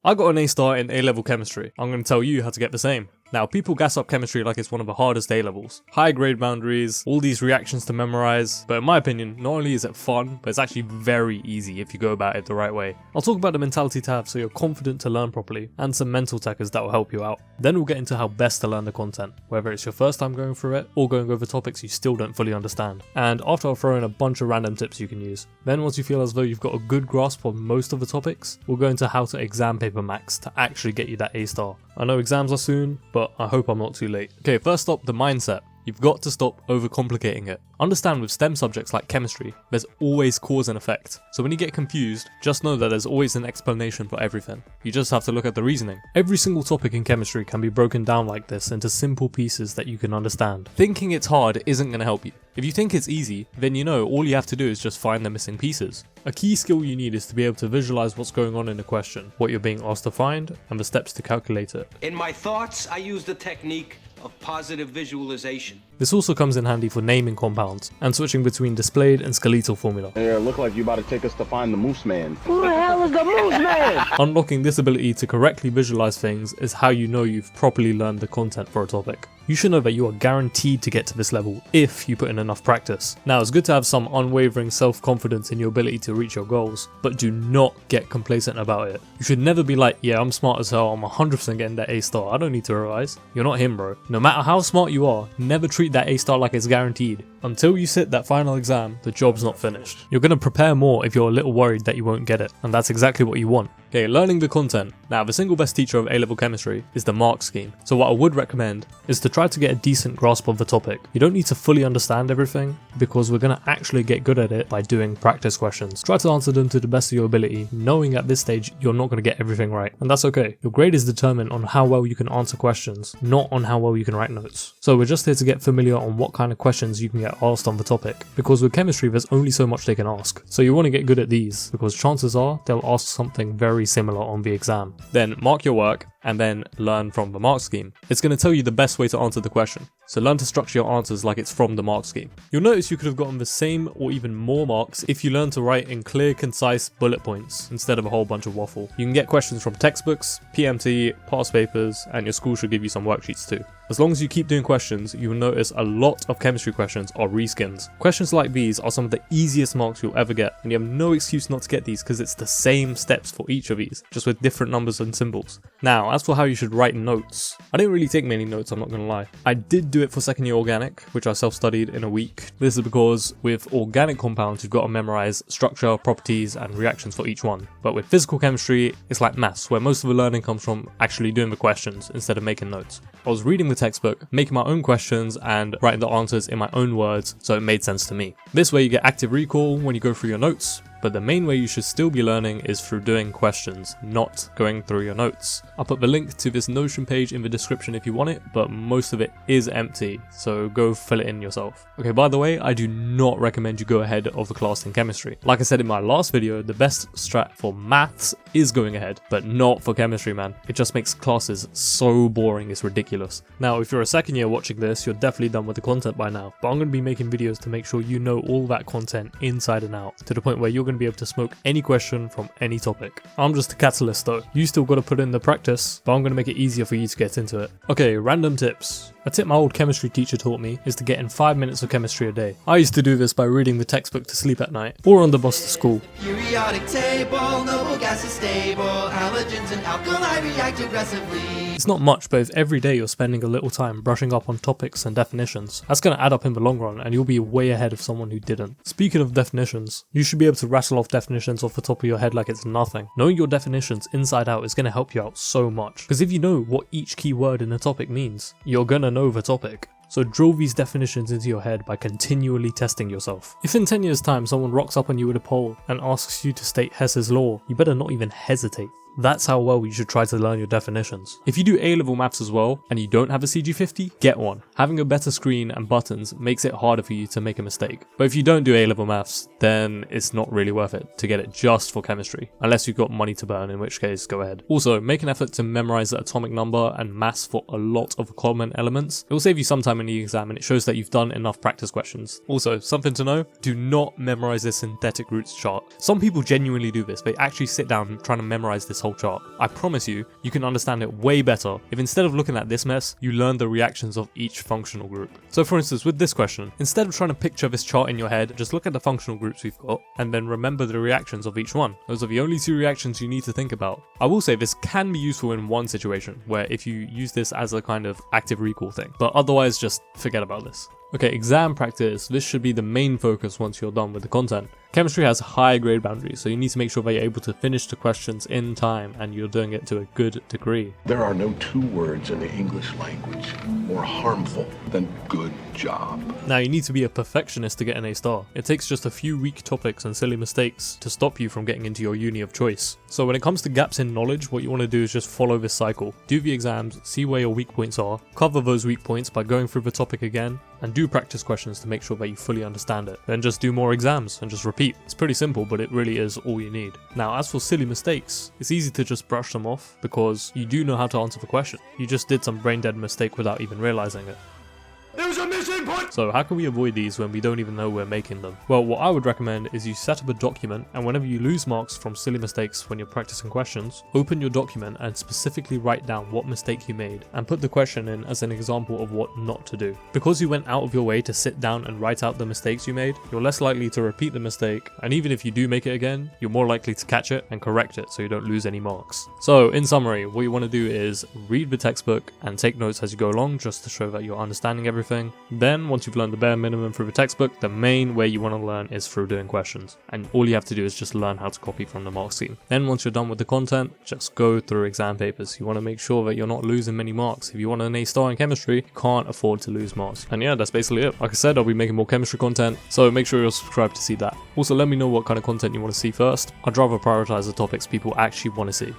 I got an A star in A-Level Chemistry. I'm going to tell you how to get the same. Now, people gas up chemistry like it's one of the hardest A-levels. High grade boundaries, all these reactions to memorize, but in my opinion, not only is it fun, but it's actually very easy if you go about it the right way. I'll talk about the mentality to have so you're confident to learn properly, and some mental techers that will help you out. Then we'll get into how best to learn the content, whether it's your first time going through it, or going over topics you still don't fully understand. And after I'll throw in a bunch of random tips you can use. Then once you feel as though you've got a good grasp of most of the topics, we'll go into how to exam paper max to actually get you that A star. I know exams are soon, but I hope I'm not too late. Okay, first up, the mindset. You've got to stop overcomplicating it. Understand with STEM subjects like chemistry, there's always cause and effect. So when you get confused, just know that there's always an explanation for everything. You just have to look at the reasoning. Every single topic in chemistry can be broken down like this into simple pieces that you can understand. Thinking it's hard isn't going to help you. If you think it's easy, then you know all you have to do is just find the missing pieces. A key skill you need is to be able to visualize what's going on in a question, what you're being asked to find, and the steps to calculate it. In my thoughts, I use the technique of positive visualization. This also comes in handy for naming compounds and switching between displayed and skeletal formula. Yeah, look like you about to take us to find the Moose Man. Who the hell is the Moose Man? Unlocking this ability to correctly visualize things is how you know you've properly learned the content for a topic. You should know that you are guaranteed to get to this level if you put in enough practice. Now, it's good to have some unwavering self-confidence in your ability to reach your goals, but do not get complacent about it. You should never be like, yeah, I'm smart as hell, I'm 100% getting that A star, I don't need to revise. You're not him, bro. No matter how smart you are, never treat that A star like it's guaranteed. Until you sit that final exam, the job's not finished. You're going to prepare more if you're a little worried that you won't get it, and that's exactly what you want. Okay, learning the content. Now, the single best teacher of A-Level Chemistry is the mark scheme. So what I would recommend is to try to get a decent grasp of the topic. You don't need to fully understand everything, because we're going to actually get good at it by doing practice questions. Try to answer them to the best of your ability, knowing at this stage you're not going to get everything right. And that's okay. Your grade is determined on how well you can answer questions, not on how well you can write notes. So we're just here to get familiar on what kind of questions you can get asked on the topic, because with chemistry there's only so much they can ask. So you want to get good at these, because chances are they'll ask something very similar on the exam. Then mark your work and then learn from the mark scheme. It's going to tell you the best way to answer the question. So learn to structure your answers like it's from the mark scheme. You'll notice you could have gotten the same or even more marks if you learn to write in clear, concise bullet points instead of a whole bunch of waffle. You can get questions from textbooks, PMT, past papers, and your school should give you some worksheets too. As long as you keep doing questions, you will notice a lot of chemistry questions are reskins. Questions like these are some of the easiest marks you'll ever get, and you have no excuse not to get these because it's the same steps for each of these, just with different numbers and symbols. Now, as for how you should write notes, I didn't really take many notes, I'm not gonna lie. I did do it for second year organic, which I self-studied in a week. This is because with organic compounds, you've got to memorize structure, properties, and reactions for each one. But with physical chemistry, it's like maths, where most of the learning comes from actually doing the questions instead of making notes. I was reading the textbook, making my own questions, and writing the answers in my own words, so it made sense to me. This way you get active recall when you go through your notes, but the main way you should still be learning is through doing questions, not going through your notes. I'll put the link to this Notion page in the description if you want it, but most of it is empty, so go fill it in yourself. Okay, by the way, I do not recommend you go ahead of the class in chemistry. Like I said in my last video, the best strat for maths is going ahead, but not for chemistry, man. It just makes classes so boring, it's ridiculous. Now, if you're a second year watching this, you're definitely done with the content by now, but I'm going to be making videos to make sure you know all that content inside and out, to the point where you're going to be able to smoke any question from any topic. I'm just a catalyst though. You still got to put in the practice, but I'm going to make it easier for you to get into it. Okay, random tips. A tip my old chemistry teacher taught me is to get in 5 minutes of chemistry a day. I used to do this by reading the textbook to sleep at night, or on the bus to school. Periodic table, noble gas is stable, halogens and alkali react aggressively. It's not much, but if every day you're spending a little time brushing up on topics and definitions, that's going to add up in the long run and you'll be way ahead of someone who didn't. Speaking of definitions, you should be able to rattle off definitions off the top of your head like it's nothing. Knowing your definitions inside out is going to help you out so much, because if you know what each key word in a topic means, you're going to know the topic. So drill these definitions into your head by continually testing yourself. If in 10 years time someone rocks up on you with a poll and asks you to state Hess's law, you better not even hesitate. That's how well you should try to learn your definitions. If you do A-level maths as well, and you don't have a CG50, get one. Having a better screen and buttons makes it harder for you to make a mistake. But if you don't do A-level maths, then it's not really worth it to get it just for chemistry. Unless you've got money to burn, in which case, go ahead. Also, make an effort to memorize the atomic number and mass for a lot of common elements. It will save you some time in the exam and it shows that you've done enough practice questions. Also, something to know, do not memorize this synthetic roots chart. Some people genuinely do this. They actually sit down trying to memorize this this whole chart. I promise you, you can understand it way better if instead of looking at this mess, you learn the reactions of each functional group. So for instance, with this question, instead of trying to picture this chart in your head, just look at the functional groups we've got and then remember the reactions of each one. Those are the only 2 reactions you need to think about. I will say this can be useful in one situation, where if you use this as a kind of active recall thing, but otherwise just forget about this. Okay, exam practice. This should be the main focus once you're done with the content. Chemistry has high grade boundaries, so you need to make sure that you're able to finish the questions in time and you're doing it to a good degree. There are no 2 words in the English language more harmful than good job. Now you need to be a perfectionist to get an A-star. It takes just a few weak topics and silly mistakes to stop you from getting into your uni of choice. So when it comes to gaps in knowledge, what you want to do is just follow this cycle. Do the exams, see where your weak points are, cover those weak points by going through the topic again, and do practice questions to make sure that you fully understand it. Then just do more exams and just repeat. It's pretty simple, but it really is all you need. Now, as for silly mistakes, it's easy to just brush them off because you do know how to answer the question. You just did some brain dead mistake without even realizing it. There's a missing point! So how can we avoid these when we don't even know we're making them? Well, what I would recommend is you set up a document, and whenever you lose marks from silly mistakes when you're practicing questions, open your document and specifically write down what mistake you made and put the question in as an example of what not to do. Because you went out of your way to sit down and write out the mistakes you made, you're less likely to repeat the mistake, and even if you do make it again, you're more likely to catch it and correct it so you don't lose any marks. So in summary, what you want to do is read the textbook and take notes as you go along just to show that you're understanding everything. Then once you've learned the bare minimum through the textbook, the main way you want to learn is through doing questions, and all you have to do is just learn how to copy from the mark scheme. Then once you're done with the content, just go through exam papers. You want to make sure that you're not losing many marks. If you want an A-star in chemistry, you can't afford to lose marks. And yeah, that's basically it. Like I said, I'll be making more chemistry content, so make sure you're subscribed to see that. Also, let me know what kind of content you want to see first. I'd rather prioritize the topics people actually want to see.